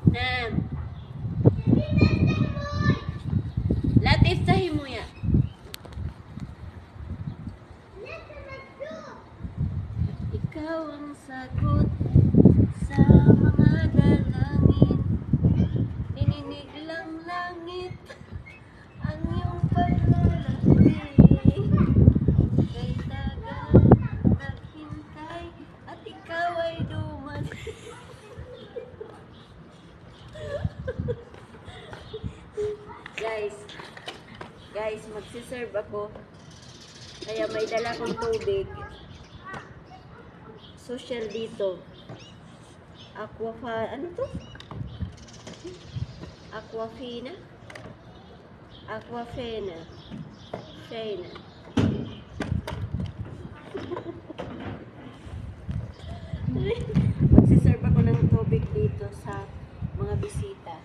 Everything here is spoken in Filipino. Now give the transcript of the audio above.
Nam. Latif sa himuya. Ikaw ang sagot sa mga dalangin. Dininig lang langit ang iyong paglalaki. Kay tagal naghintay at ikaw ay dumating. Guys, magsiserve ako. Kaya may dala kong tubig. Social dito. Ano to? Aquafina? Aquafina. Shayna. Magsiserve ako ng tubig dito sa mga bisita.